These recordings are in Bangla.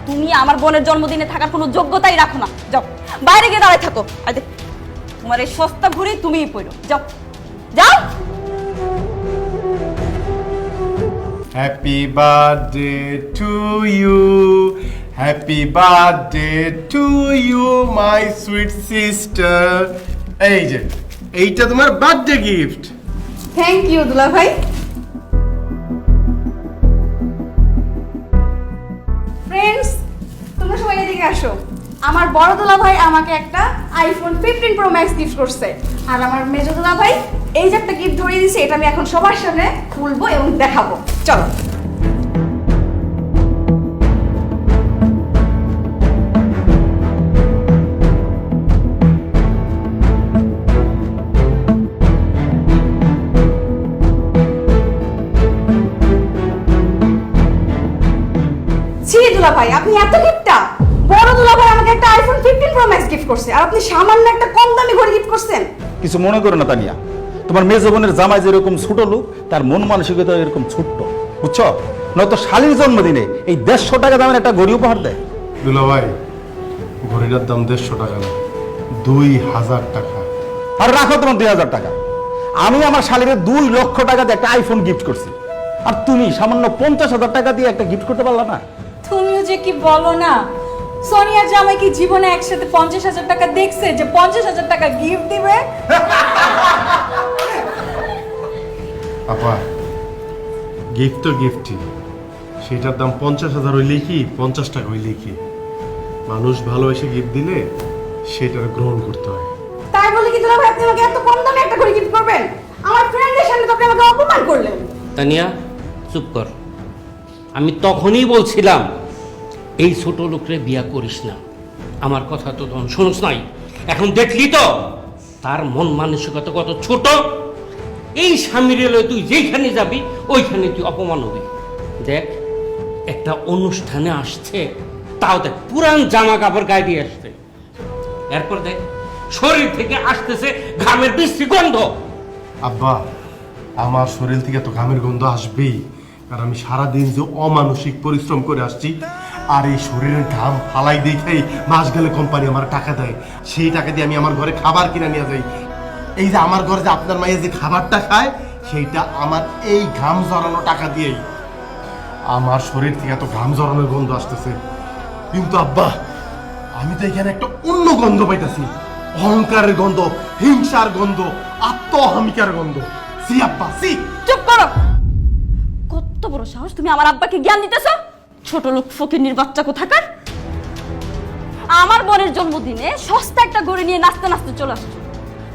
তুমি আমার বোনের জন্মদিনে থাকার কোনো যোগ্যতাই রাখো না। যাও বাইরে গিয়ে দাঁড়ায় থাকো। আরে তোমার এই সস্তা ঘুরে তুমিই পড়ো। যাও যাও। Happy birthday to you, happy birthday to you my sweet sister. এই যে এইটা তোমার বার্থডে গিফট। থ্যাংক ইউ দুলা ভাই। ফ্রেন্ডস, তোমরা সবাই এদিকে আসো। আমার বড় দুলা ভাই আমাকে একটা আইফোন 15 প্রো ম্যাক্স গিফট করছে, আর আমার মেজো দুলা ভাই এই যে একটা গিফট ধরিয়ে দিয়েছে, এটা আমি এখন সবার সামনে খুলবো এবং দেখাবো। চলো। ছি দুলা ভাই, আপনি এত গিফটটা! বড় দুলা ভাই আমাকে একটা আইফোন 15 প্রো ম্যাক্স গিফট করছে, আর আপনি সামান্য একটা কম দামি ঘড়ি গিফট করছেন। কিছু মনে করো না তানিয়া, তোমার মেজো বোনের জামাই যেরকম ছোট লোক, তার মন মানসিকতা এরকম ছোট্ট, বুঝছো? নয়তো শালীর জন্মদিনে এই 150 টাকা দামের একটা ঘড়ি উপহার দেয়। দুলা ভাই, ঘড়িটার দাম 150 টাকা না, 2000 টাকা। আর রাখো তোমার 2000 টাকা। আমি আমার শালীরে 2 লক্ষ টাকা দিয়ে একটা আইফোন গিফট করছি, আর তুমি সামান্য 50,000 টাকা দিয়ে একটা গিফট করতে পারলা না? তুমিও যে কি বলো না, সোনিয়া জামাই কি জীবনে একসাথে 50,000 টাকা দেখছে যে 50,000 টাকা গিফট দিবে? আপা, গিফট তো গিফটই, সেটার দাম 50,000 হইলেই কি 50 টাকা হইলেই কি? মানুষ ভালোবেসে গিফট দিলে সেটা গ্রহণ করতে হয়। তাই বলে কি দুলা ভাই আপনি আমাকে এত কম দামে একটা ঘড়ি গিফট করবেন? আমার ফ্রেন্ডদের সামনে তো আপনি আমাকে অপমান করলেন। তানিয়া চুপ কর। আমি তখনই বলছিলাম এই ছোট লোকরে বিয়া করিস না। আমার কথা তো তখন শুনস নাই। এখন দেখলি তো তার মন মানসিকতা কত ছোট। এই স্বামীর এলো তুই যেইখানে যাবি ওইখানে তুই অপমান হবি। দেখ, একটা অনুষ্ঠানে আসছে, তাও দেখ পুরান জামা কাপড় গায়ে দিয়ে আসছে, এরপর দেখ শরীর থেকে আসতেছে ঘামের বৃষ্টি গন্ধ। আব্বা, আমার শরীর থেকে তো ঘামের গন্ধ আসবেই, কারণ আমি সারাদিন যে অমানসিক পরিশ্রম করে আসছি, আর এই শরীরের ঘাম ফালাই দেখেই মাস গেলে কোম্পানি আমার টাকা দেয়। সেই টাকা দিয়ে আমি আমার ঘরে খাবার কিনে নিয়ে যাই। এই যে আমার ঘরে যে আপনার মায়ের যে খাবারটা খায়, সেইটা আমার এই ঘাম জড়ানো টাকা দিয়েই। আমার শরীর থেকে এত ঘাম জড়ানোর গন্ধ আসতেছে, কিন্তু আব্বা আমি তো এখানে একটা অন্য গন্ধ পাইতেছি। অহংকারের গন্ধ, হিংসার গন্ধ, আত্ম অহমিকার গন্ধ। সি আব্বা, সি। চুপ করো। কত বড় সাহস তুমি আমার আব্বাকে জ্ঞান দিতেছো? ছোট লোক ফকিন্নির বাচ্চা কোথাকার। আমার বোনের জন্মদিনে সস্তা একটা ঘড়ি নিয়ে নাচতে নাচতে চলে আসছো।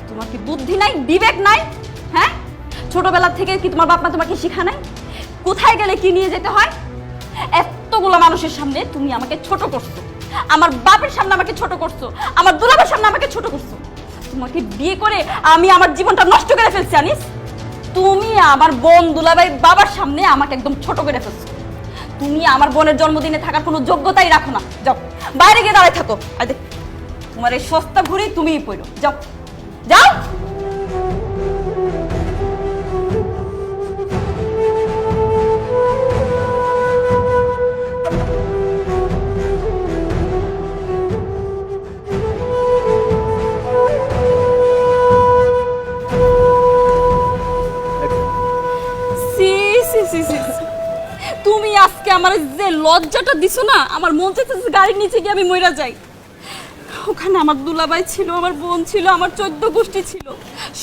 তোমার কি বুদ্ধি নাই, বিবেক নাই? হ্যাঁ, ছোটবেলা থেকে কি তোমার বাপ মা তোমাকে শিখা নাই কোথায় গেলে কি নিয়ে যেতে হয়? এতগুলো মানুষের সামনে তুমি আমাকে ছোট করছো, আমার বাপের সামনে আমাকে ছোট করছো, আমার দুলাভাইয়ের সামনে আমাকে ছোট করছো। তোমাকে বিয়ে করে আমি আমার জীবনটা নষ্ট করে ফেলছি আনিস। তুমি আমার বোন দুলাভাই বাবার সামনে আমাকে একদম ছোট করে ফেলছো। তুমি আমার বোনের জন্মদিনে থাকার কোনো যোগ্যতাই রাখো না। যাও বাইরে গিয়ে দাঁড়ায় থাকো। আরে তোমার এই সস্তা ঘুরে তুমিই পড়ো। যাও যাও। তুমি আজকে আমার যে লজ্জাটা দিছো না, আমার মন চাইতেছে গাড়ির নিচে গিয়ে আমি মইরা যাই। ওখানে আমার দুলাভাই ছিল, আমার বোন ছিল, আমার 14 গোষ্ঠী ছিল,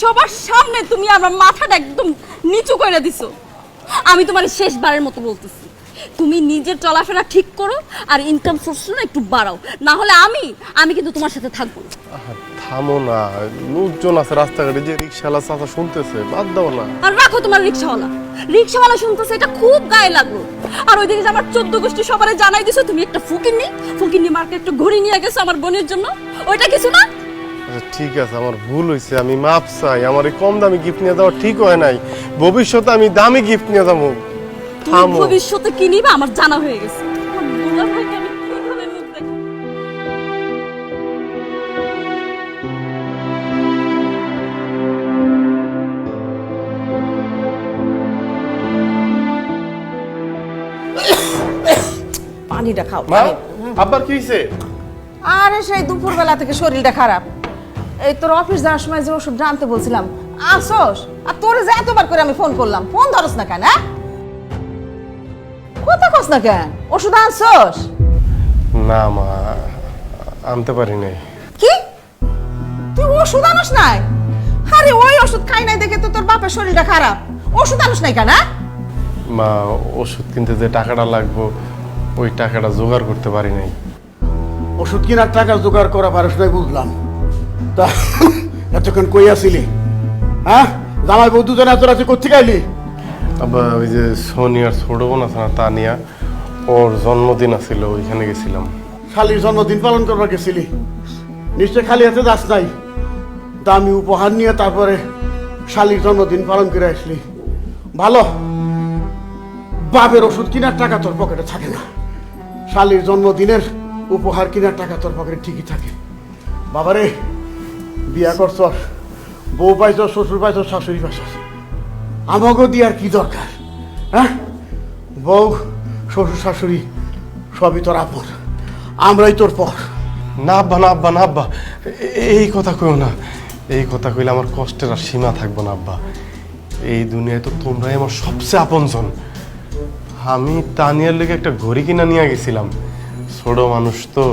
সবার সামনে তুমি আমার মাথাটা একদম নিচু করে দিছো। আমি তোমার শেষবারের মতো বলতেছি, তুমি নিজের চলাফেরা ঠিক করো আর ইনকাম সোর্সটা একটু বাড়াও, না হলে আমি কিন্তু তোমার সাথে থাকবো না। থামো না, লোকজন আছে রাস্তাঘাটে, যে রিক্সাওয়ালা চাচা শুনতেছে, বাদ দাও না। আর রাখো তোমার রিক্সাওয়ালা শুনতেছে, এটা খুব গায়ে লাগলো। আর ওইদিকে যে আমার 14 গোষ্ঠী সবারে জানাই দিছো তুমি একটা ফুকিন্নি মার্কে একটা ঘড়ি নিয়ে গেছো আমার বোনের জন্য, ওইটা কিছু না? আচ্ছা ঠিক আছে, আমার ভুল হয়েছে, আমি মাপ চাই। আমার এই কম দামি গিফট নিয়ে যাওয়া ঠিক হয় নাই। ভবিষ্যতে আমি দামি গিফট নিয়ে যাবো। থামো। ভবিষ্যতে কি নিবা আমার জানা হয়ে গেছে। আমার দুলাভাইকে আমি কিভাবে মুখ দেখাবো? পানি পানিটা খাও মা আব্বার কি হয়েছে? আরে সেই দুপুরবেলা থেকে শরীরটা খারাপ। এই তোর অফিস যাওয়ার সময় যে ওষুধ আনতে বলছিলাম আসোস, আর তোরে যে এতবার করে আমি ফোন করলাম, ফোন ধরস না কেন? কথা কস না কেন? ওষুধ আনছোস? না মা, আনতে পারি নাই। কি তুই ওষুধ আনস নাই? আরে ওই ওষুধ খাই নাই দেখে তো তোর বাপের শরীরটা খারাপ। ওষুধ আনস নাই কেন? মা ওষুধ কিনতে যে টাকাটা লাগবো ওই টাকাটা জোগাড় করতে পারি নাই। ওষুধ কেনার টাকা জোগাড় করা পারস নাই বুঝলাম, তা এতক্ষণ কই আসিলি? হ্যাঁ, জামাই বউ দুজনে এত রাতে কোথেকে আইলি? আব্বা ওই যে সোনিয়ার ছোট বোন আছে না তানিয়া, ওর জন্মদিন আছিল, ওইখানে গেছিলাম। শালির জন্মদিন পালন করবার গেছিলি? নিশ্চয় খালি হাতে যাস নাই, দামি উপহার নিয়ে তারপরে শালির জন্মদিন পালন করে আসলি। ভালো, বাপের ওষুধ কেনার টাকা তোর পকেটে থাকে না, শালির জন্মদিনের উপহার কেনার টাকা তোর পকেটে ঠিকই থাকে। বাবারে, বিয়া করছ, বউ পাইছ, শ্বশুর পাইছ, শাশুড়ি পাইছ, আমাকেও দিয়ে আর কি দরকার? হ্যাঁ, বউ শ্বশুর শাশুড়ি সবই তোর আপন, আমরাই তোর পর। না আব্বা, না আব্বা, না আব্বা, এই কথা কইও না। এই কথা কইলে আমার কষ্টের আর সীমা থাকবো না আব্বা। এই দুনিয়ায় তো তোমরাই আমার সবচেয়ে আপনজন। আমি তানিয়ার লেগে একটা ঘড়ি কিনা নিয়ে গেছিলাম, ছোট মানুষ তো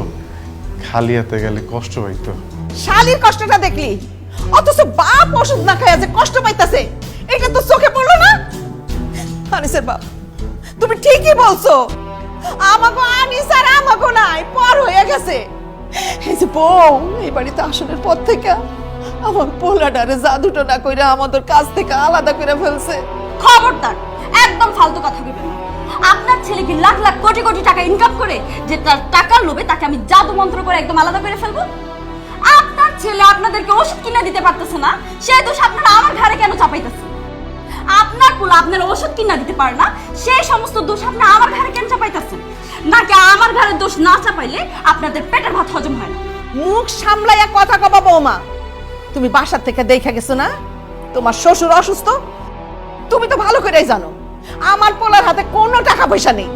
খালি হাতে গেলে কষ্ট পাইতো। শালির কষ্টটা দেখলি, অথচ বাপ ওষুধ না খায় যে কষ্ট পাইতাছে, এটা তো চোখে পড়লো না? আনিসের বাপ, তুমি ঠিকই বলছো, আমাগো আনিস আর আমাগো নাই, পর হয়ে গেছে। এই যে বউ এই বাড়িতে আসনের পর থেকে আমার পোলাডারে জাদুটা না কইরা আমাদের কাছ থেকে আলাদা করে ফেলছে। খবরদার, একদম ফালতু কথা বলবেন না। আপনার ছেলে কি লাখ লাখ কোটি কোটি টাকা ইনকাম করে যে তার টাকার লোভে তাকে আমি জাদু মন্ত্র করে একদম আলাদা করে ফেলবো? আপনার ছেলে আপনাদেরকে ওষুধ কিনে দিতে পারতেছে না, সেই দোষ আপনারা আমার ঘাড়ে কেন চাপাইতেছেন? আপনার পোলা আপনার ওষুধ কিনা দিতে পারে না, সেই সমস্ত দোষ আপনারা আমার ঘাড়ে কেন চাপাইতেছেন? নাকি আমার ঘাড়ে দোষ না চাপাইলে আপনাদের পেটের ভাত হজম হয় না? মুখ সামলাইয়া কথা কবা বৌমা। তুমি বাসার থেকে দেখা গেছো না তোমার শ্বশুর অসুস্থ? তুমি তো ভালো করেই জানো আমার পোলার হাতে কোনো টাকা পয়সা নেই,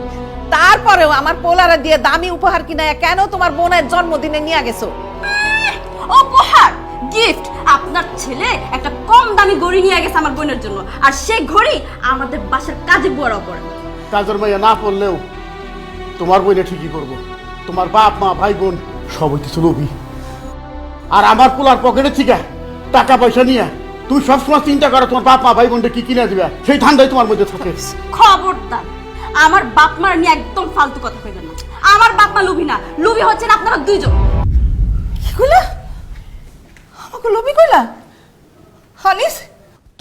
তারপরেও আমার পোলারে দিয়ে দামি উপহার কিনায়া কেন তোমার বোনের জন্মদিনে নিয়ে গেছো? উপহার, গিফট? আপনার ছেলে একটা কম দামি ঘড়ি নিয়ে গেছে আমার বোনের জন্য, আর সেই ঘড়ি আমাদের বাসার কাজে বুয়ারাও পড়ে। কাজের মাইয়া না পড়লেও তোমার বইটা ঠিকই করবো। তোমার বাপ মা ভাই বোন সব হইতেছে লোভী, আর আমার পোলার পকেটে থেকে টাকা পয়সা নিয়ে তুই সবসময় চিন্তা করো তোমার বাপ মা ভাই বোনটা কি কিনে দিবে, সেই ধান্দাই তোমার মধ্যে থাকে। খবরদার, আমার বাপ মার নিয়ে একদম ফালতু কথা কইবেন না। আমার বাপ মা লুবি না, লুবি হচ্ছেন আপনারা দুইজন। কি কইলা? আমাকে লোভী কইলা? হানিস,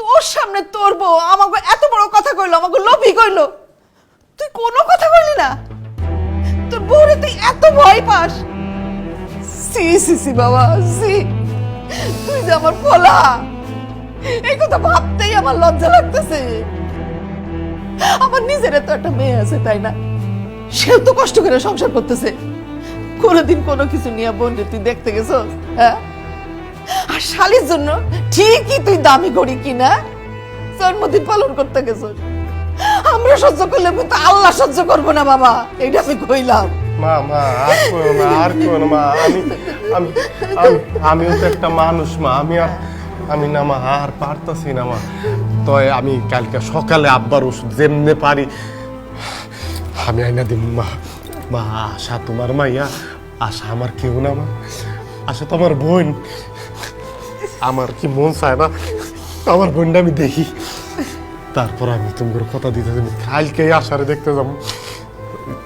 তোর সামনে তোর বউ আমাকে এত বড় কথা কইলো, আমাকে লোভী কইলো, তুই কোনো কথা কইলি না? তোর বউরে তুই এত ভয় পাস? সি সি সি বাবা, সি, তুই যে আমার পোলা, এই কথা ভাবতেই আমার লজ্জা লাগতেছে। আমার নিজের তো একটা মেয়ে আছে, তাই না? সেও তো কষ্ট করে সংসার করতেছে, কোনোদিন কোনো কিছু নিয়ে বোনরে তুই দেখতে গেছস? হ্যাঁ, আর শালির জন্য ঠিকই তুই দামি ঘড়ি কিনা জন্মদিন পালন করতে গেছস। আমরা সহ্য করলে কিন্তু আল্লাহ সহ্য করবো না বাবা, এইটা আমি কইলাম। মা মা আর কইও না, আর কইও না মা। আমিও তো একটা মানুষ মা, আমি না মা আর পারতাছি না মা। তো আমি কালকে সকালে আব্বার ওষুধ যেমনে পারি আমি আইনা দিব মা। মা আশা তোমার মাইয়া, আশা আমার কেউ না মা, আশা তো আমার বোন। আমার কি মন চায় না আমার বোনটা আমি দেখি, তারপর আমি তোমার কথা দিতে যাবো, কালকে আশারে দেখতে যাবো।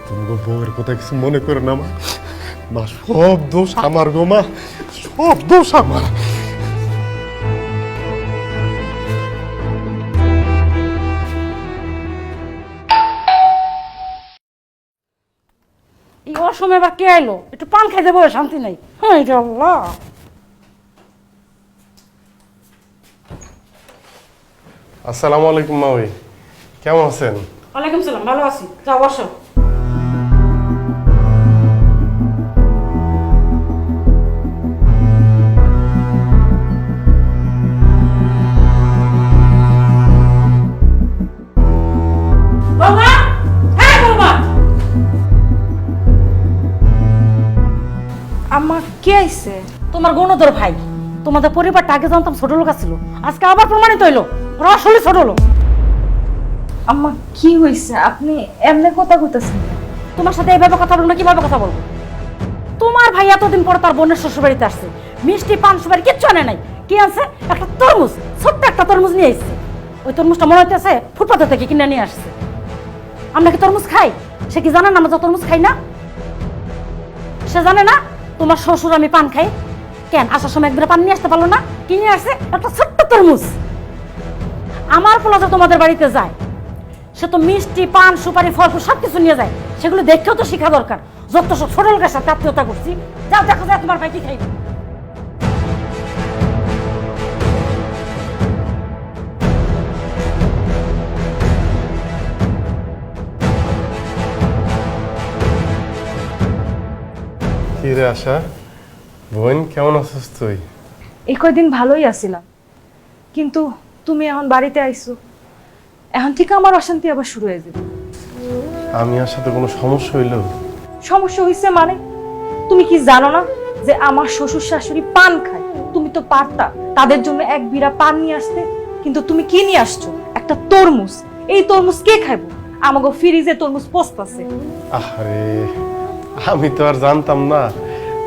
তোমার বউয়ের কথা কিছু মনে করে না মা, মা সব দোষ আমার গো মা, সব দোষ আমার। এই অসময়ে বা কে এলো? একটু পান খাইতে বলে শান্তি নাই। হ্যাঁ, এটা আল্লাহ। আসসালামু আলাইকুম মাউই, কেমন আছেন? ওয়ালাইকুম সালাম, ভালো আছি। যাও বসো। বৌমা, হ্যাঁ বৌমা, আম্মা কে আইছে? তোমার গণধর ভাই। তোমাদের পরিবারটা আগে জানতাম ছোট লোক ছিল, আজকে আবার প্রমাণিত হইলো ওরা আসলে ছোট লোক। আম্মা কি হইছে? আপনি এমনি কথা কইতাছেন? তোমার সাথে এইভাবে কথা বলবো না, কিভাবে কথা বলবো? তোমার ভাই এতদিন পরে তার বোনের শ্বশুর বাড়িতে আসছে, মিষ্টি পান সুপারি কিচ্ছু আনে নাই। কি আনছে? একটা তরমুজ, ছোট্ট একটা তরমুজ নিয়ে এসছে। ওই তরমুজটা মনে হইতেছে ফুটপাথ থেকে কিনে নিয়ে আসছে। আমরা কি তরমুজ খাই? সে কি জানে না আমরা তো তরমুজ খাই না? সে জানে না তোমার শ্বশুর আমি পান খাই? কেন আসার সময় একবার পান নিয়ে আসতে পারলো না? কিনে আসছে একটা ছোট্ট তরমুজ। আমার পোলা তো তোমাদের বাড়িতে যায়, সে তো মিষ্টি পান সুপারি ফল ফুল সবকিছু নিয়ে যায়, সেগুলো দেখেও তো শেখা দরকার। যত সব ছোট লোকের সাথে আত্মীয়তা করছি, যাও দেখো যায় তোমার ভাই কি খাইবে। কি রে আশা, বোন কেমন আছিস তুই? এই কয়দিন ভালোই আছিলাম, কিন্তু তুমি এখন বাড়িতে আইছো, এখন থেকে আমার অশান্তি আবার শুরু হয়ে যাবে। আমি আর সাথে কোনো সমস্যা হইল? সমস্যা হইছে মানে? তুমি কি জানো না যে আমার শ্বশুর শাশুড়ি পান খায়? তুমি তো পারতা তাদের জন্য এক বিড়া পান নিয়ে আসতে, কিন্তু তুমি কি নিয়ে আসছো? একটা তরমুজ। এই তরমুজ কে খাইবো? আমাগো ফ্রিজে তরমুজ পচতাছে। আরে আমি তো আর জানতাম না,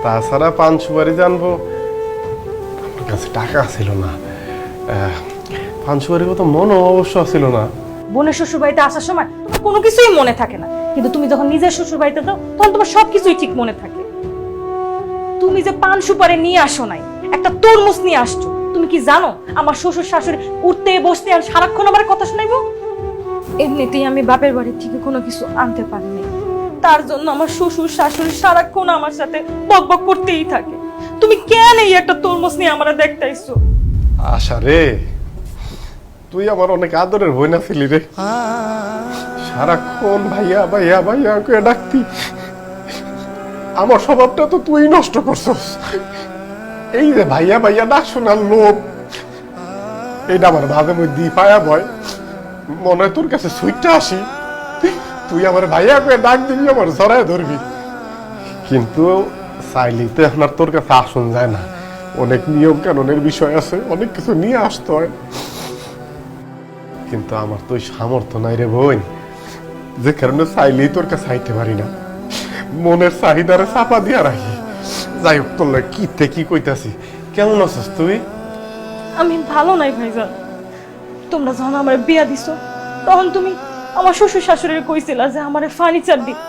তাছাড়া পান সুপারি জানবো, আমার কাছে টাকা ছিল না। পান সুপারির কথা মনও অবশ্য ছিল না। বোনের শ্বশুর বাড়িতে আসার সময় তোমার কোনো কিছুই মনে থাকে না, কিন্তু তুমি যখন নিজের শ্বশুর বাড়িতে যাও তখন তোমার সবকিছুই ঠিক মনে থাকে। তুমি যে পান সুপারি নিয়ে আসো নাই, একটা তরমুজ নিয়ে আসছো। তুমি কি জানো আমার শ্বশুর শাশুড়ি উঠতে বসতে আর সারাক্ষণ আমার কথা শোনাইবো? এমনিতেই আমি বাপের বাড়ি থেকে কোনো কিছু আনতে পারিনি, তার জন্য আমার শ্বশুর শাশুড়ি সারাক্ষণ আমার সাথে বকবক করতেই থাকে। তুমি কেন এই একটা তরমুজ নিয়ে আমরা দেখতে আইছো? আশা রে, তুই আমার অনেক আদরের বইনা ছিলি রে, সারাক্ষণ ভাইয়া ভাইয়া ভাইয়া করে ডাকতি। আমার স্বভাবটা তো তুই নষ্ট করছস। এই যে ভাইয়া ভাইয়া ডাক শোনার লোভ, এটা আমার মাঝে মধ্যে পায়া ভয় মনে হয় তোর কাছে সুইটটা আসি, তুই আমার ভাইয়া করে ডাক দিবি, আমার জড়ায় ধরবি। কিন্তু চাইলেই তো এখন আর তোর কাছে আসন যায় না, অনেক নিয়ম কানুনের বিষয় আছে, অনেক কিছু নিয়ে আসতে হয়। কিন্তু আমার তো ওই সামর্থ্য নাই রে বোন, যে কারণে চাইলেই তোর কাছে আইতে পারি না, মনের চাহিদারে চাপা দিয়া রাখি। যাই হোক, তোর কি কি কইতাছি, কেমন আছিস তুই? আমি ভালো নাই ভাইজান। তোমরা যখন আমার বিয়া দিছো তখন তুমি আমার শ্বশুর শাশুড়ির কইছিলা যে আমার ফার্নিচার দিতে,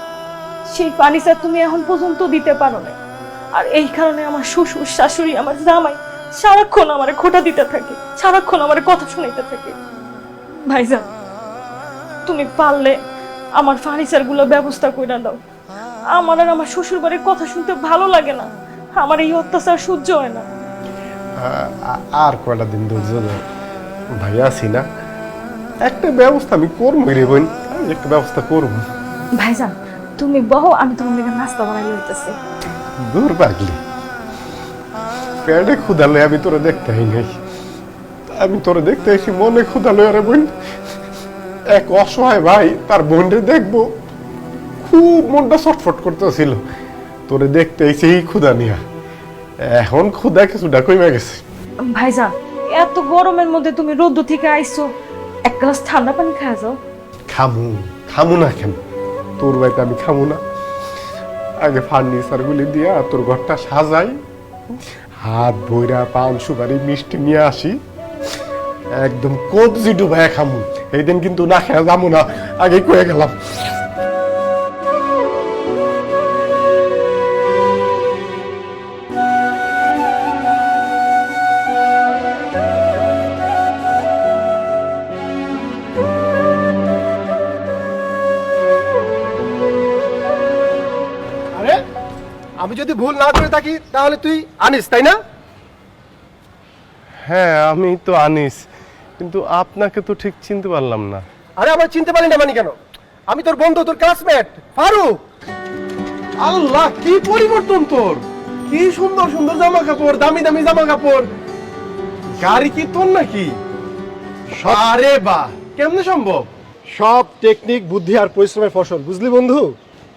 সেই ফার্নিচার তুমি এখন পর্যন্ত দিতে পারো না। আর এই কারণে আমার শ্বশুর শাশুড়ি আমার জামাই সারাক্ষণ আমার খোটা দিতে থাকে, সারাক্ষণ আমার কথা শুনাইতে থাকে। ভাইজান, তুমি পারলে আমার ফার্নিচার গুলো ব্যবস্থা করে দাও। আমার আর আমার শ্বশুর বাড়ির কথা শুনতে ভালো লাগে না, আমার এই অত্যাচার সহ্য হয় না। আর কয়টা দিন ধৈর্য ধর, ভাইয়া আছি না, একটা ব্যবস্থা আমি করবো রে বোন, আমি একটা ব্যবস্থা করবো। ভাইজান তুমি বহো, আমি তোমার দিকে নাস্তা বানাই লইতেছি। দূর পাগলি, পেটে ক্ষুধা লই আমি তোরে দেখতে আই নাই, আমি তোরে দেখতে এসে মনে ক্ষুধা লই। আরে বোন, এক অসহায় ভাই তার বোনরে দেখবো, খুব মনটা ছটফট করতেছিল, তোরে দেখতে এসে এই ক্ষুধা নিয়া। এখন ক্ষুধা কিছুটা কমে গেছে। ভাইজান এত গরমের মধ্যে তুমি রোদ্দুর থেকে আইছো, এক গ্লাস ঠান্ডা পানি খাওয়া যাও। খামু না কেন? তোর বাড়িতে আমি খামু না? আগে ফার্নিচার গুলি দিয়া তোর ঘরটা সাজাই, হাত বইরা পান সুপারি মিষ্টি নিয়ে আসি, একদম কবজি ডুবাই খামু। এই দিন কিন্তু না খেয়া যাবো না, আগে কয়ে গেলাম। আমি যদি ভুল না করে থাকি তাহলে তুই আনিস, তাই না? হ্যাঁ আমি তো আনিস, কিন্তু আপনাকে তো ঠিক চিনতে পারলাম না। আরে আমার চিনতে পারি না মানে কেন? আমি তোর বন্ধু, তোর ক্লাসমেট ফারুক। আল্লাহ, কি পরিবর্তন তোর! কি সুন্দর সুন্দর জামা কাপড়, দামি দামি জামা কাপড়, গাড়ি কি তোর নাকি? আরে বাহ, কেমনে সম্ভব? সব টেকনিক, বুদ্ধি আর পরিশ্রমের ফসল, বুঝলি বন্ধু?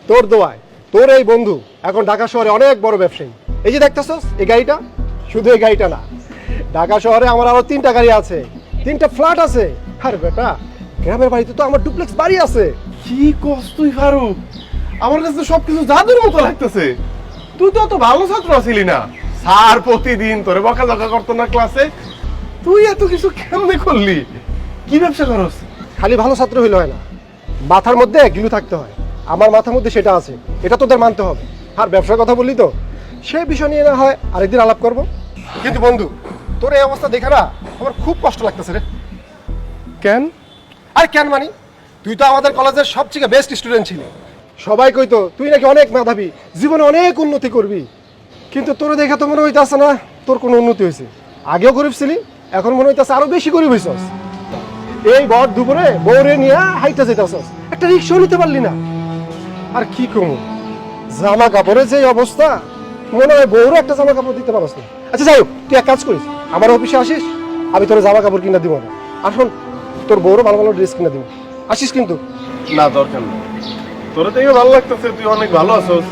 তোর দোয়ায় তোর এই বন্ধু এখন ঢাকা শহরে অনেক বড় ব্যবসায়ী। এই যে দেখতেছস এই গাড়িটা, শুধু এই গাড়িটা না, ঢাকা শহরে আমার আরো 3টা গাড়ি আছে, 3টা ফ্ল্যাট আছে। আর বেটা গ্রামের বাড়িতে তো আমার ডুপ্লেক্স বাড়ি আছে। কি কস তুই ফারুক? আমার কাছে তো সবকিছু জাদুর মতো লাগতেছে। তুই তো অত ভালো ছাত্র ছিলি না, স্যার প্রতিদিন তোরে বকাঝকা করতো না ক্লাসে, তুই এত কিছু কেমনে করলি? কি ব্যবসা করস? খালি ভালো ছাত্র হইলে হয় না, মাথার মধ্যে গিলু থাকতে হয়। আমার মাথার মধ্যে সেটা আছে, এটা তোদের মানতে হবে। আর ব্যবসার কথা বললি তো, সেই বিষয় নিয়ে না হয় আরেকদিন আলাপ করব। কিন্তু বন্ধু তোর এই অবস্থা দেখে না আমার খুব কষ্ট লাগতেছে রে। কেন? আর কেন মানি, তুই তো আমাদের কলেজের সবথেকে বেস্ট স্টুডেন্ট ছিলি। সবাই কইতো তুই নাকি অনেক মেধাবী, জীবনে অনেক উন্নতি করবি। কিন্তু তোর দেখে তো মনে হইতাছে না তোর কোনো উন্নতি হয়েছে। আগেও গরিব ছিলি, এখন মনে হইতাছে আরো বেশি গরিব হইছস। এই ভর দুপুরে বউরে নিয়ে হাইটা যেতেছস, একটা রিক্সাও নিতে পারলি না। আর কি কমু, জামা কাপড়ের যে অবস্থা, মনে হয় বউরও একটা জামা কাপড় দিতে পারস না। আচ্ছা যাই হোক, তুই এক কাজ করিস, আমার অফিসে আসিস, আমি তোর জামা কাপড় কিনা দিব না। আর শোন, তোর বউরও ভালো ভালো ড্রেস কিনা দিব, আসিস কিন্তু। না দরকার নেই, তোরে দেখে ভালো লাগতেছে, তুই অনেক ভালো আছস।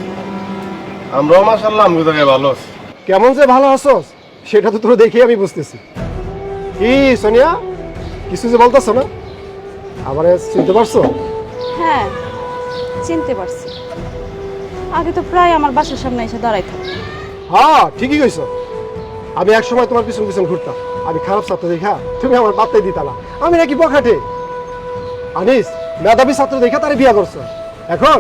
আমরাও মাশাআল্লাহ আমগো জায়গায় ভালো আছি। কেমন যে ভালো আছস সেটা তো তোর দেখে আমি বুঝতেছি। কি সোনিয়া, কিছু যে বলতেছ না, আমারে চিনতে পারছো? হ্যাঁ, চিনতে পারছি। আগে তো প্রায় আমার বাসার সামনে এসে দাঁড়াই থাকতো। হ্যাঁ ঠিকই কইছো, আমি এক সময় তোমার পিছন পিছন ঘুরতাম। আমি খারাপ ছাত্র দেখা তুমি আমার বার্তাই দিতা না, আমি নাকি বখাটে। আনিস মেধাবী ছাত্র দেখা তারে বিয়া করছো, এখন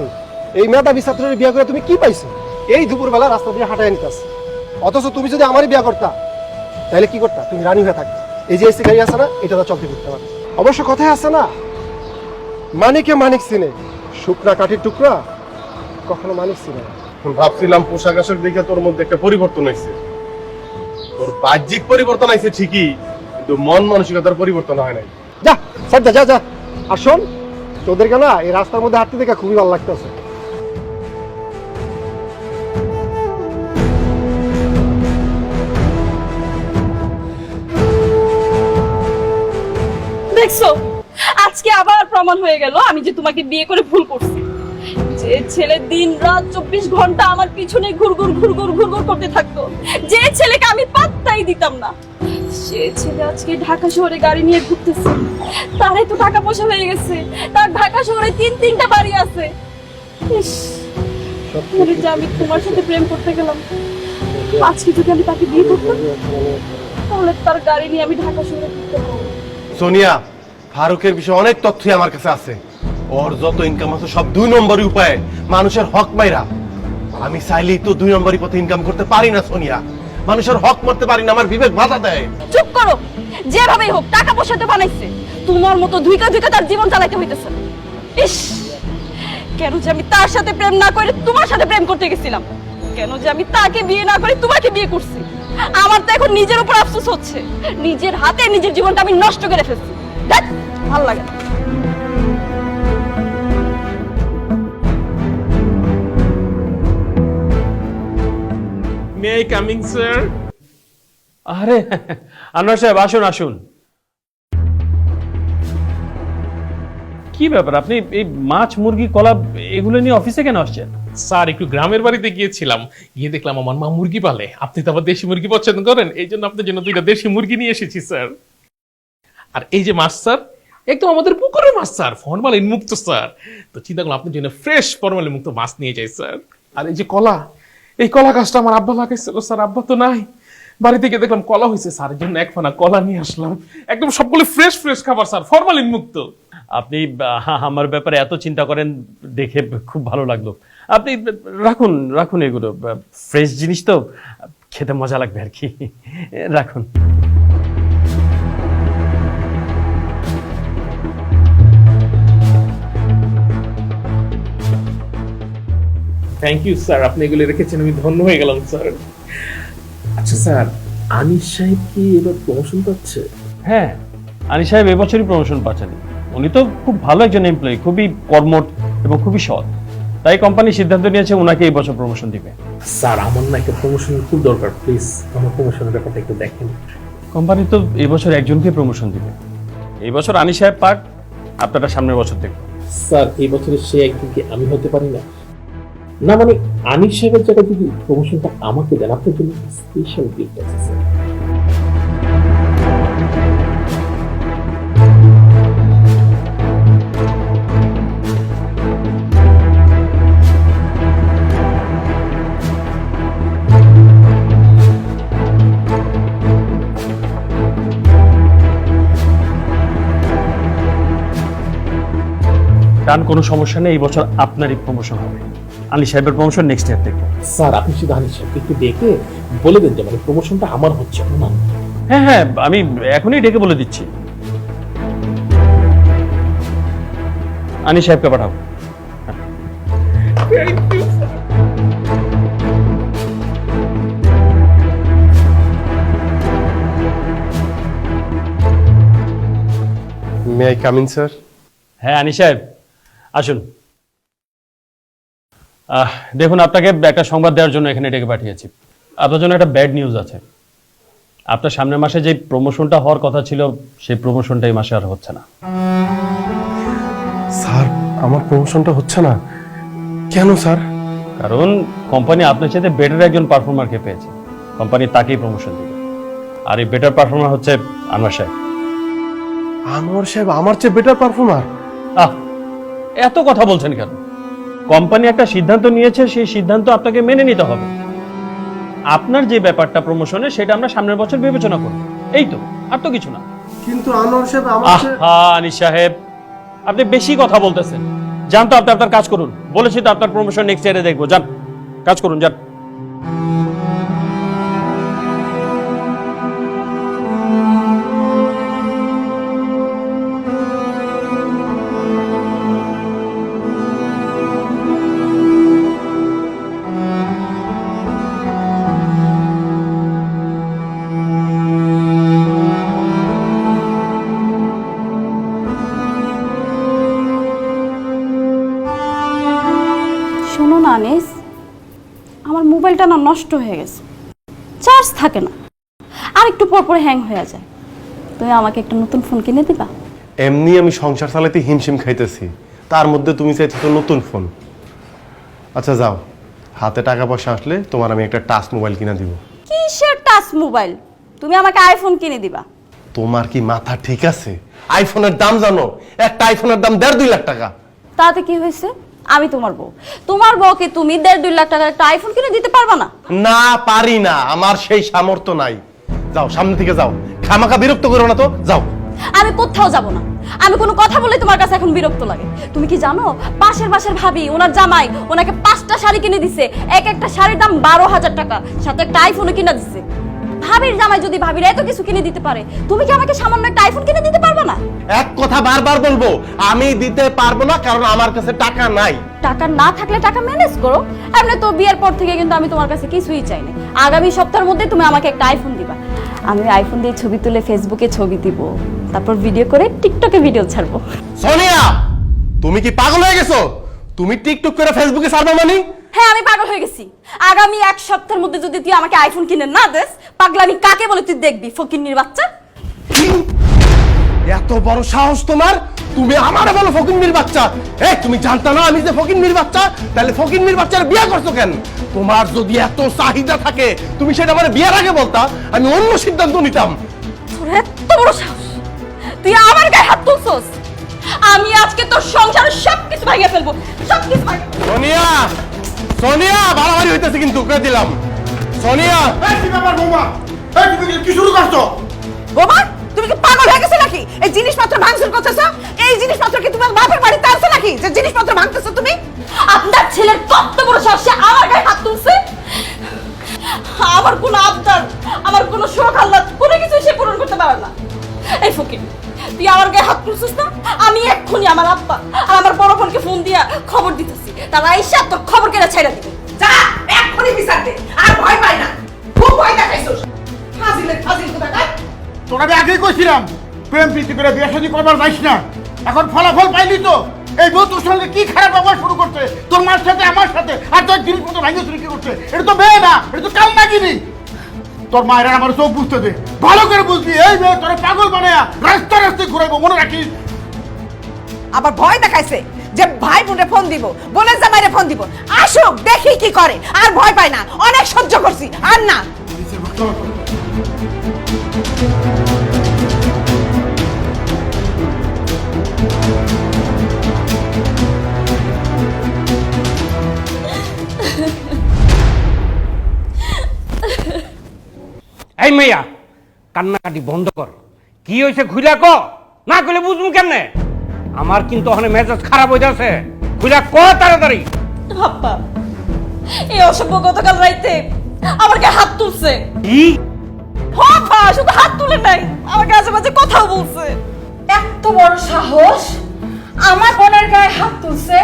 এই মেধাবী ছাত্রের বিয়া করে তুমি কি পাইছো? এই দুপুরবেলা রাস্তা দিয়ে হাঁটায় নিতাস। অথচ তুমি যদি আমারই বিয়া করতা তাহলে কি করতা? তুমি রানী হয়ে থাকতা। এই যে এসি গাড়ি আছে না, এটা তো চলতে করতে পারো। অবশ্য কথায় আছে না, মানিকে মানিক চিনে, শুকনা কাঠির টুকরা কখনো মানিক চিনে না। ভাবছিলাম পোশাক আশাক দেখে তোর মধ্যে একটা পরিবর্তন হয়েছে। তোর বাহ্যিক পরিবর্তন হয়েছে ঠিকই, কিন্তু মন মানসিকতার পরিবর্তন হয় নাই। যা সাইডটা যা যা। আর শোন, তোদেরকে না এই রাস্তার মধ্যে হাঁটতে দেখে খুবই ভালো লাগতেছে। দেখছো, আজকে আবার প্রমাণ হয়ে গেল আমি যে তোমাকে বিয়ে করে ভুল করছি। যে ছেলে দিন রাত 24 ঘন্টা আমার পিছনে ঘুরঘুর ঘুরঘুর ঘুরঘুর করতে থাকতো, যে ছেলেকে আমি পাত্তাই দিতাম না, সে ছেলে আজকে ঢাকা শহরে গাড়ি নিয়ে ঘুরতেছে। তারই তো টাকা পয়সা হয়ে গেছে, তার ঢাকা শহরে 3-3টা বাড়ি আছে। ইস, তাহলে যে আমি তোমার সাথে প্রেম করতে গেলাম, আজকে যদি আমি তাকে বিয়ে করতাম তাহলে তার গাড়ি নিয়ে আমি ঢাকা শহরে ঘুরতে পারবো। সোনিয়া, ফারুকের বিষয়ে অনেক তথ্যই আমার কাছে আছে। ওর যত ইনকাম আছে সব 2 নম্বরই উপায়ে মানুষের হক মাইরা। আমি চাইলেই তো 2 নম্বরই পথে ইনকাম করতে পারি না সোনিয়া, মানুষের হক মারতে পারি না, আমার বিবেক বাধা দেয়। চুপ করো, যেভাবেই হোক টাকা পয়সা তো বানাইছে, তোমার মতো ধুইকা ধুইকা তার জীবন চালাইতে হইতেছে। ইস, কেন যে আমি তার সাথে প্রেম না করে তোমার সাথে প্রেম করতে গেছিলাম, কেন যে আমি তাকে বিয়ে না করে তোমাকে বিয়ে করছি। আমার তো এখন নিজের উপর আফসোস হচ্ছে, নিজের হাতে নিজের জীবনটা আমি নষ্ট করে ফেলছি। দেখ, ভালো লাগে না। May I coming sir? আরে আনোয়ার সাহেব, আসুন আসুন। কি ব্যাপার, আপনি এই মাছ মুরগি কলা এগুলো নিয়ে অফিসে কেন আসছেন? স্যার, একটু গ্রামের বাড়িতে গিয়েছিলাম, গিয়ে দেখলাম আমার মা মুরগি পালে। আপনি তো আবার দেশি মুরগি পছন্দ করেন, এই জন্য আপনার জন্য 2টা দেশি মুরগি নিয়ে এসেছি স্যার। আর এই যে মাছ স্যার, একদম আমাদের পুকুরের মাছ স্যার, ফরমালিন মুক্ত স্যার। তো চিন্তা করলাম আপনার জন্য ফ্রেশ ফরমালিন মুক্ত মাছ নিয়ে যাই স্যার। আর এই যে কলা, এই কলা গাছটা আমার আব্বা লাগাইছিল স্যার, আব্বা তো নাই। বাড়ি থেকে দেখলাম কলা হয়েছে স্যার, এর জন্য 1 ফানা কলা নিয়ে আসলাম। একদম সবগুলো ফ্রেশ ফ্রেশ খাবার স্যার, ফরমালিন মুক্ত। আপনি আমার ব্যাপারে এত চিন্তা করেন দেখে খুব ভালো লাগলো। আপনি রাখুন রাখুন, এগুলো ফ্রেশ জিনিস তো, খেতে মজা লাগবে আর কি। রাখুন। থ্যাংক ইউ স্যার, আপনি এগুলো রেখেছেন, আমি ধন্য হয়ে গেলাম স্যার। আচ্ছা স্যার, আনিস সাহেব কি এবার প্রমোশন পাচ্ছে? হ্যাঁ, আনিস সাহেব এবছরই প্রমোশন পাচ্ছেন। উনি তো খুব ভালো একজন এমপ্লয়ি, খুবই কর্মঠ এবং খুবই সৎ। তাই কোম্পানি সিদ্ধান্ত নিয়েছে ওনাকে এই বছর প্রমোশন দিবে। স্যার, আমার না একটা প্রমোশনের খুব দরকার, প্লিজ আমার প্রমোশনের ব্যাপারটা একটু দেখেন। কোম্পানি তো এই বছর একজনকে প্রমোশন দিবে। এই বছর আনিস সাহেব পাক, আপনারা সামনের বছর দেখুন। স্যার, এই বছরের সে একদিন কি আমি হতে পারি না? না মানে আনিস সাহেবের জায়গায় যদি প্রমোশনটা আমাকে দেন, আপনার জন্য স্পেশাল গিফট আছে স্যার। কারণ কোনো সমস্যা নেই, এই বছর আপনারই প্রমোশন হবে। আলী সাহেবের প্রমোশন নেক্সট ইয়ার দেখবো। স্যার আপনি শুধু আনিস সাহেবকে একটু ডেকে বলে দেন যে মানে প্রমোশনটা আমার হচ্ছে না। হ্যাঁ হ্যাঁ, আমি এখনই ডেকে বলে দিচ্ছি। আলী সাহেবকে পাঠাও। May I come in sir? হ্যাঁ আনী সাহেব আসুন। দেখুন, আপনাকে একটা সংবাদ দেওয়ার জন্য এখানে ডেকে পাঠিয়েছি। আপনার জন্য একটা ব্যাড নিউজ আছে। আপনার সামনের মাসে যে প্রমোশনটা হওয়ার কথা ছিল, সেই প্রমোশনটা এই মাসে আর হচ্ছে না। স্যার আমার প্রমোশনটা হচ্ছে না কেন স্যার? কারণ কোম্পানি আপনার সাথে বেটার একজন পারফর্মারকে পেয়েছে, কোম্পানি তাকেই প্রমোশন দিবে। আর এই বেটার পারফর্মার হচ্ছে আনোয়ার সাহেব। আনোয়ার সাহেব আমার চেয়ে বেটার পারফর্মার? এত কথা বলছেন কেন? কোম্পানি একটা সিদ্ধান্ত নিয়েছে, সেই সিদ্ধান্ত আপনাকে মেনে নিতে হবে। আপনার যে ব্যাপারটা প্রমোশনে, সেটা আমরা সামনের বছর বিবেচনা করব, এই তো, আর তো কিছু না। কিন্তু আনোয়ার সাহেব আমার চেয়ে... আনিস সাহেব, আপনি বেশি কথা বলতেছেন। যান তো, আপনি আপনার কাজ করুন। বলেছি তো আপনার প্রমোশন নেক্সট ইয়ারে দেখবো। যান, কাজ করুন, যান। শোনো না আনিস, আমার মোবাইলটা না নষ্ট হয়ে গেছে, চার্জ থাকে না, আর একটু পর পর হ্যাং হয়ে যায়। তুমি আমাকে একটা নতুন ফোন কিনে দিবা? এমনি আমি সংসার চালাতে হিমশিম খাইতেছি, তার মধ্যে তুমি চাইছো তো নতুন ফোন। আচ্ছা যাও, হাতে টাকা পয়সা আসলে তোমার আমি একটা টাচ মোবাইল কিনে দিব। কিসের টাচ মোবাইল? তুমি আমাকে আইফোন কিনে দিবা? তোমার কি মাথা ঠিক আছে? আইফোনের দাম জানো? একটা আইফোনের দাম 1.5-2 লাখ টাকা। তাতে কি হয়েছে? আমি তোমার বউ, তোমার বউকে তুমি 1.5-2 লাখ টাকার একটা আইফোন কিনে দিতে পারবা না? না পারি না, আমার সেই সামর্থ্য নাই। যাও সামনে থেকে যাও, খামাখা বিরক্ত করো না তো, যাও। আমি কোথাও যাব না। আমি কোনো কথা বললে তোমার কাছে এখন বিরক্ত লাগে। তুমি কি জানো, পাশের ভাবি, ওনার জামাই ওনাকে 5টা শাড়ি কিনে দিছে, এক একটা শাড়ির দাম 12,000 টাকা, সাথে একটা আইফোনও কিনে দিছে। ভাবির জামাই যদি ভাবির এত কিছু কিনে দিতে পারে, তুমি কি আমাকে সামান্য একটা আইফোন কিনে দিতে পারবে না? এক কথা বারবার বলবো, আমি দিতে পারবো না, কারণ আমার কাছে টাকা নাই। টাকা না থাকলে টাকা ম্যানেজ করো। এমনি তো বিয়ের পর থেকে কিন্তু আমি তোমার কাছে কিছুই চাই না। আগামী সপ্তাহের মধ্যে তুমি আমাকে একটা আইফোন দিবা। আমি আইফোন দিয়ে ছবি তুলে ফেসবুকে ছবি দিব, তারপর ভিডিও করে টিকটকে ভিডিও ছাড়বো। সোনিয়া, তুমি কি পাগল হয়ে গেছো? তুমি টিকটক করে ফেসবুকে ছাড়বে মানে? হ্যাঁ আমি পাগল হয়ে গেছি। আগামী 1 সপ্তাহের মধ্যে যদি তুই আমাকে আইফোন কিনে না দেস, পাগলামি কাকে বলে তুই দেখবি, ফকিন্নির বাচ্চা। এত বড় সাহস তোমার? তুমি আমারে বলো ফকিন্নির বাচ্চা? তুমি জানতা না আমি যে ফকিন্নির বাচ্চা? তাহলে ফকিন্নির বাচ্চার বিয়ে করছো কেন? তোমার যদি এত চাহিদা থাকে, তুমি সেটা আমার বিয়ের আগে বলতা, আমি অন্য সিদ্ধান্ত নিতাম। তোর এত বড় সাহস, তুই আমার গায়ে হাত তুলছস? আমি আজকে তোর সংসারের সবকিছু ভাঙিয়ে ফেলবো, সবকিছু ভাঙিয়ে। সোনিয়া, সোনিয়া, বাড়াবাড়ি হইতেছে কিন্তু, করে দিলাম। সোনিয়া, কি ব্যাপার বৌমা? তুমি কি শুরু করছো? বোমা, তুমি কি পাগল হয়ে গেছো নাকি? এই জিনিসপত্র ভাঙচুর করতেছো? এই জিনিসপত্র কি তোমার বাপের বাড়িতে আছে নাকি যে জিনিসপত্র ভাঙতেছো তুমি? আপনার ছেলের কত বড় সাহস, সে আমার গায়ে হাত তুলছে। আমার কোনো আবদার, আমার কোনো শখ আহ্লাদ, কোনো কিছু সে পূরণ করতে পারে না। এই ফকির, তুই আমার গায়ে হাত তুলছিস না? আমি এক্ষুনি আমার আব্বা আর আমার বড় বোনকে ফোন দিয়া খবর দিতেছি, তারা আইসা তোর খবর কেটে ছেড়ে দিবে। যা, এক্ষুনি বিচার দে। আর ভয় পাই না, খুব ভয় দেখাইছস। ফাজিল কোথাকার। তোরা আমি আগেই কইছিলাম, প্রেম প্রীতি করে বিয়ে শাদী করবার যাইস না। এখন ফলাফল পাইলি তো। এই বউ তোর সঙ্গে কি খারাপ ব্যবহার শুরু করছে, তোর মার সাথে আমার সাথে, আর তোর জিনিসপত্র ভাঙিয়ে চুরি কি করছে। এটা তো মেয়ে না, এটা তো কাল নাগিনি। তোর মায়ের আমার চোখ বুঝতে দে, ভালো করে বুঝবি। এই মেয়ে তোরা পাগল বানায়া রাস্তায় রাস্তায় ঘুরাইবো, মনে রাখিস। আবার ভয় দেখাইছে যে ভাই বোনে ফোন দিব, বোনের জামাইরে ফোন দিব, আসুক দেখি কি করে। আর ভয় পাই না, অনেক সহ্য করছি, আর না। এই মেয়া, কান্নাকাটি বন্ধ কর। কি হয়েছে খুইলা ক, না কইলে বুঝবো কেমনে? আমার কিন্তু ওখানে মেজাজ খারাপ হয়ে যাচ্ছে। খুইলা ক তাড়াতাড়ি। আব্বা, এই অসভ্য গতকাল রাইতে আমার গায়ে হাত তুলছে। কি? বাবা শুধু হাত তুলে নাই, আমার কাছে মাঝে কথাও বলছে। এত বড় সাহস, আমার বোনের গায়ে হাত তুলছে।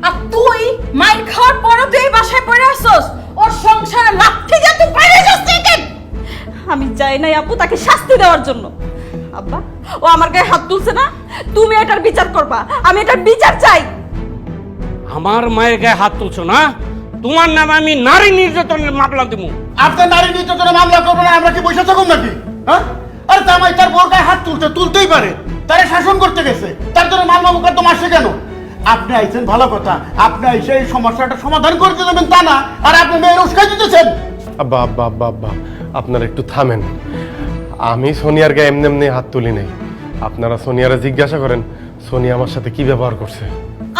আর তুই মাইর খাওয়ার পরও তুই এই বাসায় পড়ে আসছস, ওর সংসারে লাথি দিয়ে তুই বাইরে যাস কেন? আমি চাই নাই আপু তাকে শাস্তি দেওয়ার জন্য। আব্বা, ও আমার গায়ে হাত তুলছে না, তুমি এটার বিচার করবা। আমি এটার বিচার চাই। আমার মায়ের গায়ে হাত তুলছো না? তোমার নামে আমি নারী নির্যাতনের মামলা দেবো। আপনার নারী নির্যাতনের মামলা করবো না, আমরা কি বসে থাকুন নাকি? হ্যাঁ, আরে জামাই তার বোর গায়ে হাত তুলতেই পারে, তারে শাসন করতে গেছে, তার জন্য মামলা মোকদ্দমা আসছে কেন? আপনি আইছেন ভালো কথা, আপনি আইসে এই সমস্যাটা সমাধান করতে দেবেন তা না, আর আপনি মেয়ের উস্কাই দিতেছেন। আব্বা আব্বা আব্বা আব্বা, আপনারা একটু থামেন। আমি সোনিয়ার গায়ে এমনি এমনি হাত তুলি নাই। আপনারা সোনিয়ারে জিজ্ঞাসা করেন সোনিয়া আমার সাথে কি ব্যবহার করছে।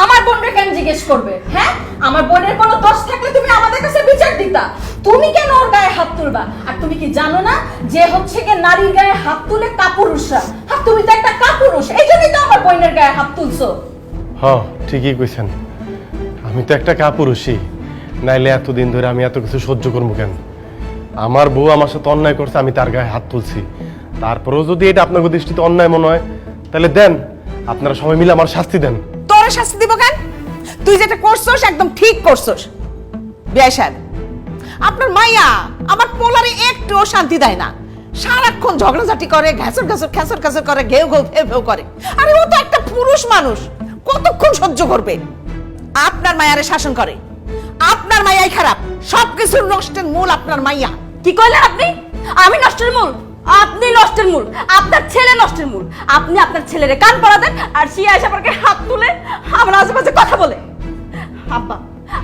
আমার বোনকে কেন জিজ্ঞেস করবে? হ্যাঁ, আমার বোনের কোনো দোষ থাকলে তুমি আমাদের কাছে বিচার দিতা। তুমি কেন ওর গায়ে হাত তুলবা? আর তুমি কি জানো না যে হচ্ছে কি নারীর গায়ে হাত তুলে কাপুরুষরা? আর তুমি তো একটা কাপুরুষ, এই জন্যই তো আমার বোনের গায়ে হাত তুলছো। হ্যাঁ, ঠিকই কইছেন। আমি তো একটা কাপুরুষই, নাইলে এতদিন ধরে আমি এত কিছু সহ্য করবো কেন? আমার বউ আমার সাথে অন্যায় করছে, আমি তার গায়ে হাত তুলছি। তারপরেও যদি এটা আপনাদের দৃষ্টিতে অন্যায় মনে হয়, তাহলে দেন, আপনারা সবাই মিলে আমার শাস্তি দেন। তোরে শাস্তি দিব কেন? তুই যেটা করছস একদম ঠিক করছস। বিয়াই সাহেব, আপনার মাইয়া আমার পোলারে একটুও শান্তি দেয় না। সারাক্ষণ ঝগড়াঝাটি করে, ঘ্যাসর ঘ্যাসর খ্যাসর খ্যাসর করে, ঘেউ ঘেউ ফেউ ফেউ করে। আরে ও তো একটা পুরুষ মানুষ, কতক্ষণ সহ্য করবে? আপনার মায়ারে শাসন করে। আপনার মাইয়াই খারাপ, সবকিছুর নষ্টের মূল আপনার মাইয়া। কি কইলেন আপনি? আমি নষ্টের মূল? আপনি নষ্টের মূল, আপনার ছেলে নষ্টের মূল। আপনি আপনার ছেলেরে কান পড়া দেন, আর সে এসে আমাকে হাত তুলে আমার আশেপাশে কথা বলে। আব্বা,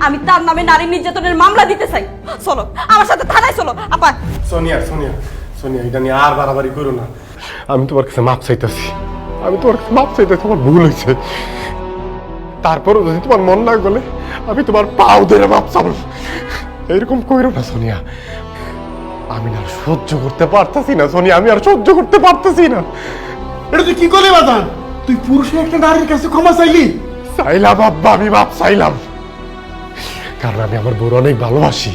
আমি তার নামে নারী নির্যাতনের মামলা দিতে চাই। চলো আমার সাথে থানায় চলো। আপা, সোনিয়া সোনিয়া সোনিয়া, এটা নিয়ে আর বাড়াবাড়ি করো না। আমি তোমার কাছে মাপ চাইতেছি, আমি তোমার কাছে মাপ চাইতেছি। আমার ভুল হয়েছে, তারপরও যদি তোমার মন না গলে আমি তোমার পাও ধরে মাপ চাবো। এরকম কইরো না সোনিয়া, আমি না সহ্য করতে পারতেছি না সোনিয়া, আমি আর সহ্য করতে পারতেছি না। এটা তুই কি করলি বাদান? তুই পুরুষের একটা নারীর কাছে ক্ষমা চাইলি? চাইলাম আব্বা, আমি মাপ চাইলাম, কারণ আমি আমার বউর অনেক ভালোবাসি।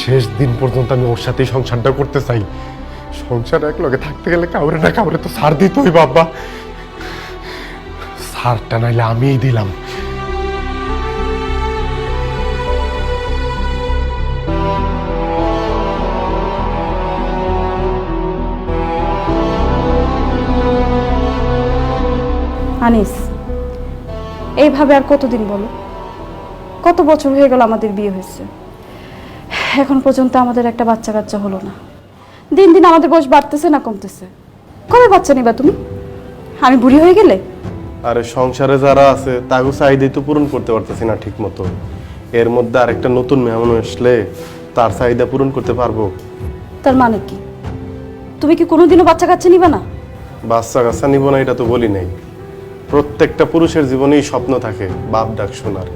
শেষ দিন পর্যন্ত আমি ওর সাথেই সংসারটা করতে চাই। সংসার এক লগে থাকতে গেলে কাউরে না কাউরে তো ছাড় দিতই বাবা। ছাড়টা নাইলে আমিই দিলাম। আনিস, এইভাবে আর কতদিন বলো? কত বছর হয়ে গেল আমাদের বিয়ে হয়েছে, এখন পর্যন্ত আমাদের একটা বাচ্চা কাচ্চা হলো না। দিন দিন আমাদের বয়স বাড়তেছে না কমতেছে? কবে বাচ্চা নিবা তুমি? আমি বুড়ি হয়ে গেলে? আরে সংসারে যারা আছে তাগো চাহিদাই তো পূরণ করতে পারতেছি না ঠিক মতো। এর মধ্যে আরেকটা নতুন মেহমান আসলে তার চাহিদা পূরণ করতে পারবো? তার মানে কি তুমি কি কোনোদিনও বাচ্চা কাচ্চা নিবা না? বাচ্চা কাচ্চা নিব না এটা তো বলি নাই। প্রত্যেকটা পুরুষের জীবনেই স্বপ্ন থাকে বাপ ডাক শোনার।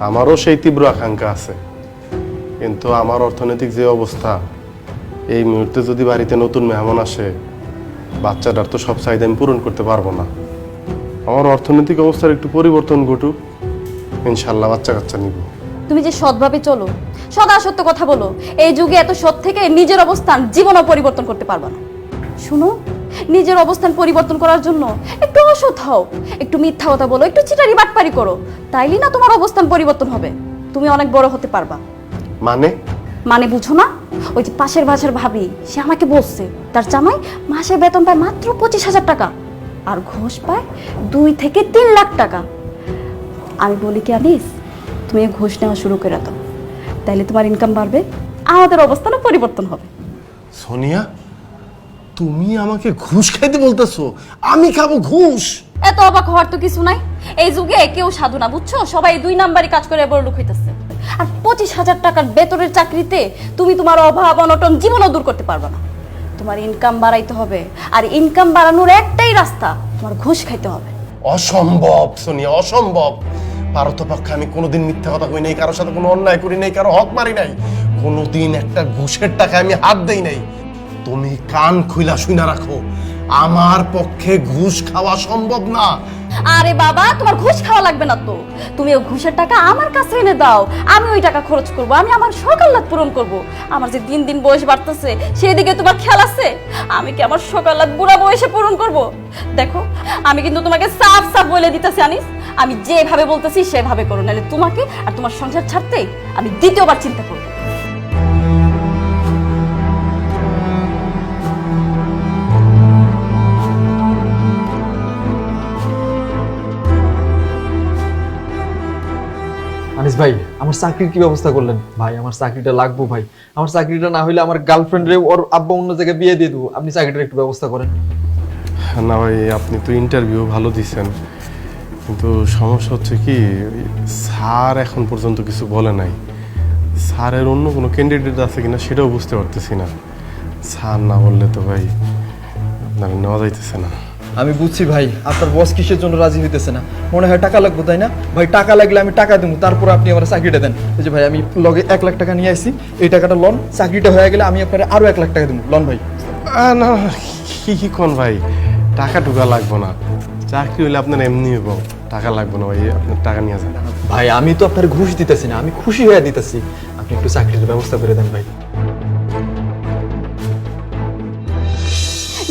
আমারও সেই তীব্র আকাঙ্ক্ষা আছে, কিন্তু আমার অর্থনৈতিক যে অবস্থা, এই মুহূর্তে যদি বাড়িতে নতুন মেহমান আসে, বাচ্চাটার তো সব চাহিদা আমি পূরণ করতে পারবো না। আমার অর্থনৈতিক অবস্থার একটু পরিবর্তন ঘটুক, ইনশাল্লাহ বাচ্চা কাচ্চা নিব। তুমি যে সৎভাবে চলো, সদা সত্য কথা বলো, এই যুগে এত সৎ থেকে নিজের অবস্থান জীবনও পরিবর্তন করতে পারবা না। শুনো, নিজের অবস্থান পরিবর্তন করার জন্য একটু অসৎ হও, একটু মিথ্যা কথা বলো, একটু চিটারি বাটপারি করো, তাইলে না তোমার অবস্থান পরিবর্তন হবে, তুমি অনেক বড় হতে পারবা। মানে বুঝো না? ওই যে পাশের বাসার ভাবি, সে আমাকে বলছে তার জামাই মাসে বেতন পায় মাত্র 25,000 টাকা, আর ঘুষ পায় 2 থেকে 3 লাখ টাকা। আমি বলি কি আনিস, তুমি ঘুষ নেওয়া শুরু করে দাও, তাইলে তোমার ইনকাম বাড়বে, আমাদের অবস্থানও পরিবর্তন হবে। সোনিয়া, তুমি আমাকে ঘুষ খাইতে বলতেছো? আমি খাবো ঘুষ? এত অবাক হওয়ার তো কিছু নাই। এই যুগে কেউ সাধু না, বুঝছো? সবাই 2 নাম্বারই কাজ করে বড় লোক হইতেছে। আর 25,000 টাকার বেতনের চাকরিতে তুমি তোমার অভাব অনটন জীবনও দূর করতে পারবে না। তোমার ইনকাম বাড়াইতে হবে, আর ইনকাম বাড়ানোর একটাই রাস্তা, তোমার ঘুষ খাইতে হবে। অসম্ভব সোনিয়া, অসম্ভব। পারতপক্ষে আমি কোনোদিন মিথ্যা কথা কই নাই, কারোর সাথে কোনো অন্যায় করি নাই, কারো হক মারি নাই, কোনোদিন একটা ঘুষের টাকা আমি হাত দেই নাই। তুমি কান খুইলা শুইনা রাখো, আমার পক্ষে ঘুষ খাওয়া সম্ভব না। আরে বাবা, তোমার ঘুষ খাওয়া লাগবে না তো। তুমি ওই ঘুষের টাকা আমার কাছে এনে দাও, আমি ওই টাকা খরচ করব, আমি আমার সকাল্লাদ পূরণ করব। আমার যে দিন দিন বয়স বাড়তেছে সেই দিকে তোমার খেয়াল আছে? আমি কি আমার সকাল্লাদ বুড়া বয়সে পূরণ করব? দেখো, আমি কিন্তু তোমাকে সাফ সাফ বলে দিতেছি আনিস, আমি যেভাবে বলতেছি সেভাবে করো, নাহলে তোমাকে আর তোমার সংসার ছাড়তে আমি দ্বিতীয়বার চিন্তা করব। আনিস ভাই, আমার চাকরির কি ব্যবস্থা করলেন? ভাই আমার চাকরিটা লাগবো ভাই, আমার চাকরিটা না হইলে আমার গার্লফ্রেন্ডে ওর আব্বা অন্য জায়গায় বিয়ে দিয়ে দেবো। আপনি চাকরিটার একটু ব্যবস্থা করেন না ভাই, আপনি তো ইন্টারভিউ ভালো দিচ্ছেন, কিন্তু সমস্যা হচ্ছে কি, স্যার এখন পর্যন্ত কিছু বলে নাই। স্যারের অন্য কোনো ক্যান্ডিডেট আছে কিনা সেটাও বুঝতে পারতেছি না। স্যার না বললে তো ভাই আপনার নেওয়া যাইতেছে না। আমি বুঝছি ভাই, আপনার বস কিসের জন্য রাজি হইতেছে না, মনে হয় টাকা লাগবে, তাই না ভাই? টাকা লাগলে আমি টাকা দেবো, তারপর আপনি আমার চাকরিটা দেন। এই যে ভাই, আমি লগে 1 লাখ টাকা নিয়ে আসছি, এই টাকাটা লোন, চাকরিটা হয়ে গেলে আমি আপনার আরো 1 লাখ টাকা দেবো লোন ভাই। না কি কোন ভাই, টাকা টুকা লাগবো না, চাকরি হইলে আপনার এমনি হইব, টাকা লাগবে না ভাই, আপনার টাকা নিয়ে যান। ভাই আমি তো আপনার ঘুষ দিতেছি না, আমি খুশি হয়ে দিতেছি, আপনি একটু চাকরির ব্যবস্থা করে দেন ভাই।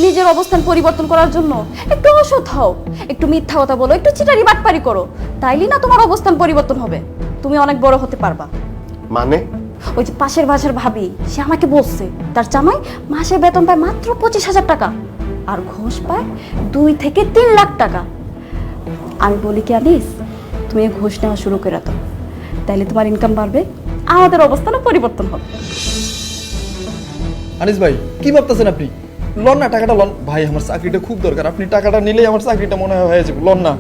নিজের অবস্থান পরিবর্তন করার জন্য একটু অসৎ হও, একটু মিথ্যা কথা বলো, একটু চিটারি বাটপারি করো, তাইলেই না তোমার অবস্থান পরিবর্তন হবে, তুমি অনেক বড় হতে পারবা। মানে? ওই যে পাশের বাসার ভাবি, সে আমাকে বলছে তার জামাই মাসে বেতন পায় মাত্র 25,000 টাকা, আর ঘুষ পায় 2 থেকে 3 লাখ টাকা। আমি বলি কি আনিস, তুমি ঘুষ নেওয়া শুরু করে দাও, তাইলে তোমার ইনকাম বাড়বে, আমাদের অবস্থানও পরিবর্তন হবে। আনিস ভাই কি ভাবতেছেন আপনি? লোন না, টাকাটা লোন ভাই, আমার চাকরিটা খুব দরকার, আপনি টাকাটা নিলেই আমার চাকরিটা মনে হয় হয়ে যাবে। লোন না,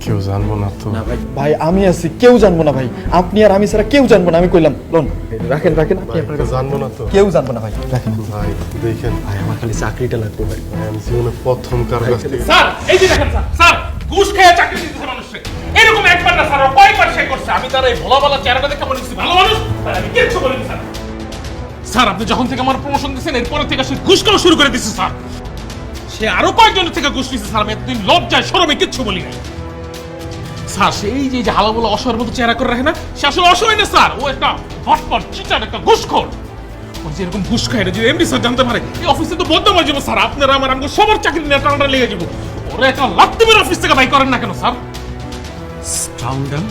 কেউ জানবো না তো? না ভাই, ভাই আমি আছি, কেউ জানবো না ভাই, আপনি আর আমি ছাড়া কেউ জানবো না, আমি কইলাম লোন। রাখেন রাখেন, আপনি আপনার কাছে জানবো না তো? কেউ জানবো না ভাই, রাখেন ভাই দেখেন ভাই, আমার খালি চাকরিটা লাগবে ভাই। আমি জীবনে প্রথম কার কাছ থেকে স্যার এই যে দেখেন স্যার, ঘুষ খেয়ে চাকরি দিতেছে মানুষকে, এরকম একবার না স্যার, কয়েকবার সে করছে। আমি তার এই ভোলা ভোলা চেহারাটা দেখে মনে হচ্ছে ভালো মানুষ, তাই আমি কিচ্ছু বলিনি স্যার। স্যার আপনি যখন থেকে আমার প্রমোশন দিচ্ছেন এরপরে থেকে সে ঘুষ খাওয়া শুরু করে দিচ্ছে স্যার। সে আরো কয়েকজনের থেকে ঘুষ নিচ্ছে স্যার, আমি এতদিন লজ্জায় শরমে কিচ্ছু বলি নাই স্যার। সেই যে হালাবুলা অসহায়ের মতো চেহারা করে রাখে না, সে আসলে অসহায় না স্যার, ও একটা হটপট চিটার একটা ঘুষখোর। ও যে এরকম ঘুষ খায়, যদি এমডি স্যার জানতে পারে এই অফিসে তো বদ্ধ হয়ে যাবো স্যার, আপনারা আমার আমাকে সবার চাকরি নিয়ে টানাটা লেগে যাবো। ওরা একটা লাত্তি মেরে অফিস থেকে বাই করেন না কেন স্যার? স্কাউন্ডাল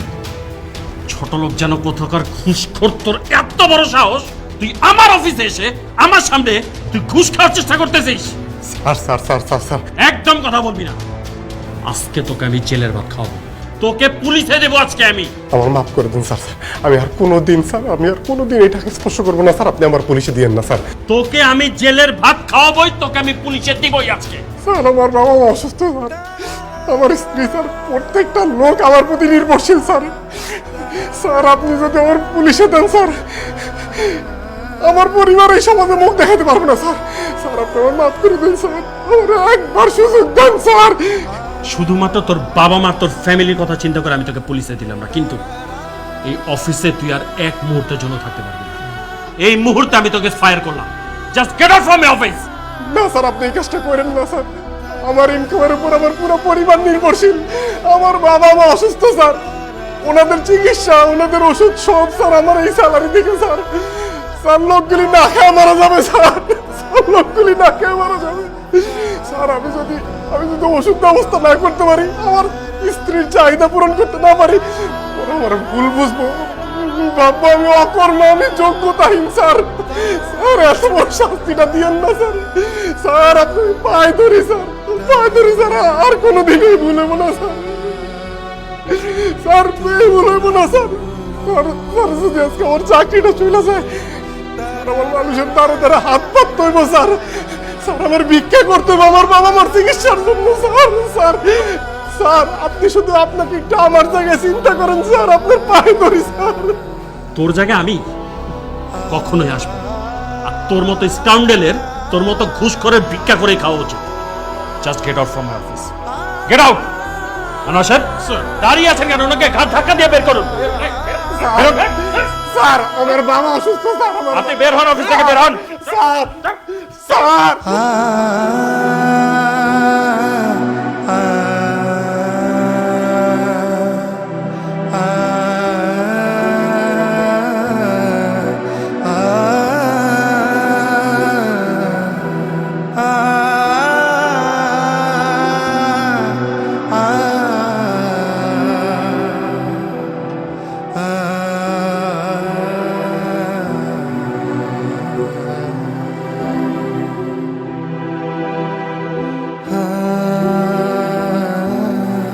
ছোট লোক যেন কোথাকার ঘুষখোর, তোর এত বড় সাহস, তুই আমার অফিসে এসে আমার সামনে তুই ঘুষ খাওয়ার চেষ্টা করতেছিস? Sir sir sir sir sir একদম কথা বলবি না, আজকে তোকে আমি জেলের ভাত খাওয়াবো, তোকে পুলিশে দেবো আজকে আমি। আমার মাফ করে দিন স্যার, আমি আর কোনোদিন স্যার, আমি আর কোনোদিন এই টাকা স্পর্শ করবো না স্যার, আপনি আমার পুলিশে দিয়েন না স্যার। তোকে আমি জেলের ভাত খাওয়াবোই, তোকে আমি পুলিশে দিবই আজকে। স্যার আমার বাবা অসুস্থ স্যার, আমার স্ত্রী স্যার, প্রত্যেকটা লোক আমার প্রতি নির্ভরশীল স্যার। স্যার আপনি যদি আমার পুলিশে দেন স্যার, আমার পরিবার এই সমাজে মুখ দেখাতে পারবে না স্যার। স্যার আপনি আমার মাফ করে দিন স্যার, আমার একবার সুযোগ দেন স্যার। শুধুমাত্র তোর বাবা মা তোর ফ্যামিলির কথা চিন্তা করে আমি তোকে পুলিশে দিলাম না, কিন্তু এই অফিসে তুই আর এক মুহূর্তের জন্য থাকতে পারবি না। এই মুহূর্তে আমি তোকে ফায়ার করলাম, just get out from my office. না স্যার আপনি এই কাজটা করেন না স্যার, আমার ইনকামের উপর আমার পুরো পরিবার নির্ভরশীল। আমার বাবা মা অসুস্থ স্যার, ওনাদের চিকিৎসা, ওনাদের ওষুধ সব স্যার আমার এই স্যালারি থেকে স্যার। স্যার লোকগুলি না খেয়ে মারা যাবে স্যার, লোকগুলি না খেয়ে মারা যাবে স্যার। আমি যদি ওষুধ ব্যবস্থা না করতে পারি, আমার স্ত্রীর চাহিদা পূরণ করতে না পারি, ওরা আমার ভুল বুঝবো, ভাববো আমি অকর্ম, আমি যোগ্যতাহীন স্যার। স্যার এত বড় শাস্তিটা দিয়েন না স্যার। স্যার আপনি পায়ে ধরি স্যার, পায়ে ধরি স্যার, আর কোনোদিনই ভুল হবো না স্যার। স্যার ভুল হবো না স্যার। স্যার যদি আজকে আমার চাকরিটা চলে যায়, আমার মানুষের দ্বারা দ্বারা হাত পাত হইব স্যার। স্যার আমার ভিক্ষা করতে হবে আমার বাবা মার চিকিৎসার জন্য স্যার স্যার স্যার আপনি শুধু আপনাকে একটু আমার জায়গায় চিন্তা করেন স্যার আপনার পায়ে ধরি স্যার তোর জায়গায় আমি কখনোই আসবো না। আর তোর মতো স্কাউন্ডেলের, তোর মতো ঘুষখোরের ভিক্ষা করে খাওয়া উচিত। Just get out from my office, get out. Anwar সাহেব দাঁড়িয়ে আছেন কেন? ওনাকে ঘাট ধাক্কা দিয়ে বের করুন। স্যার আমার বাবা অসুস্থ স্যার আপনি বের হন, অফিস থেকে বের হন। Sir sir